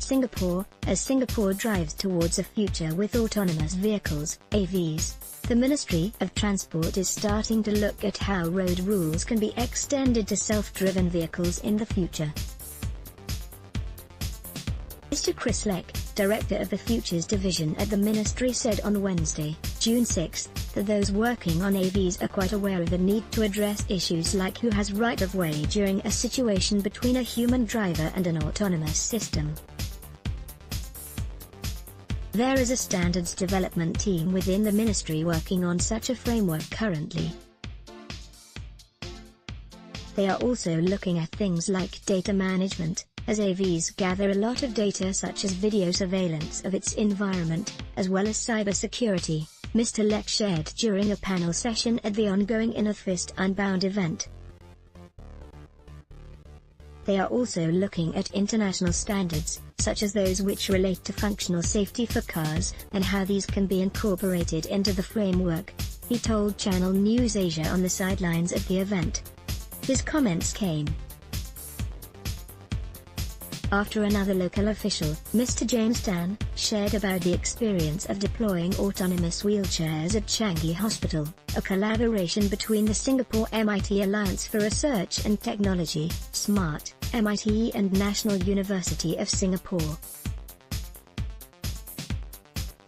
Singapore. As Singapore drives towards a future with autonomous vehicles, AVs, the Ministry of Transport is starting to look at how road rules can be extended to self-driven vehicles in the future. Mr. Chris Leck, director of the Futures Division at the Ministry, said on Wednesday, June 6, that those working on AVs are quite aware of the need to address issues like who has right-of-way during a situation between a human driver and an autonomous system. There is a standards development team within the ministry working on such a framework currently. They are also looking at things like data management, as AVs gather a lot of data such as video surveillance of its environment, as well as cybersecurity, Mr. Leck shared during a panel session at the ongoing Inner Fist Unbound event. They are also looking at international standards, such as those which relate to functional safety for cars, and how these can be incorporated into the framework, he told Channel News Asia on the sidelines of the event. His comments came after another local official, Mr. James Tan, shared about the experience of deploying autonomous wheelchairs at Changi Hospital, a collaboration between the Singapore MIT Alliance for Research and Technology, SMART, MIT and National University of Singapore.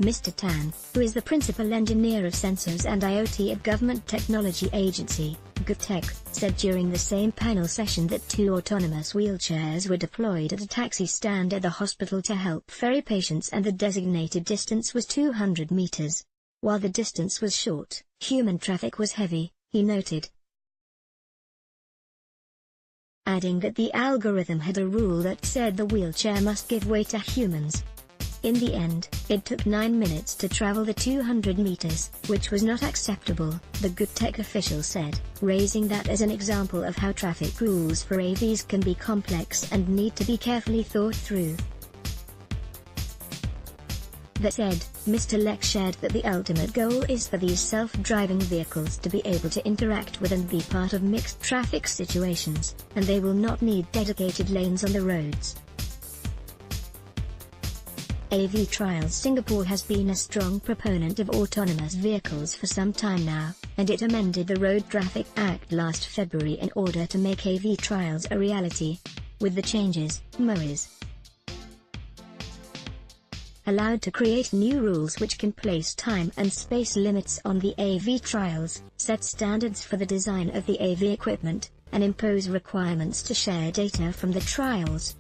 Mr. Tan, who is the principal engineer of sensors and IoT at Government Technology Agency, GovTech, said during the same panel session that 2 autonomous wheelchairs were deployed at a taxi stand at the hospital to help ferry patients, and the designated distance was 200 meters. While the distance was short, human traffic was heavy, he noted, adding that the algorithm had a rule that said the wheelchair must give way to humans. In the end, it took 9 minutes to travel the 200 meters, which was not acceptable, the GovTech official said, raising that as an example of how traffic rules for AVs can be complex and need to be carefully thought through. That said, Mr. Leck shared that the ultimate goal is for these self-driving vehicles to be able to interact with and be part of mixed traffic situations, and they will not need dedicated lanes on the roads. AV trials. Singapore has been a strong proponent of autonomous vehicles for some time now, and it amended the Road Traffic Act last February in order to make AV trials a reality. With the changes, MO is allowed to create new rules which can place time and space limits on the AV trials, set standards for the design of the AV equipment, and impose requirements to share data from the trials.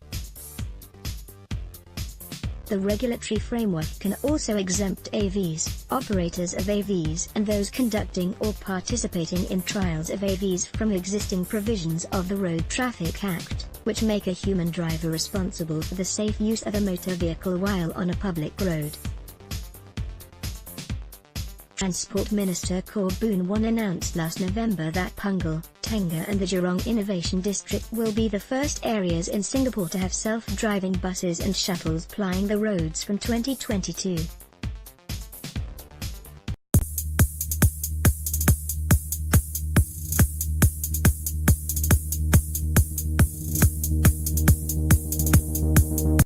The regulatory framework can also exempt AVs, operators of AVs and those conducting or participating in trials of AVs from existing provisions of the Road Traffic Act, which make a human driver responsible for the safe use of a motor vehicle while on a public road. Transport Minister Khaw Boon Wan announced last November that Punggol, Tengah and the Jurong Innovation District will be the first areas in Singapore to have self-driving buses and shuttles plying the roads from 2022.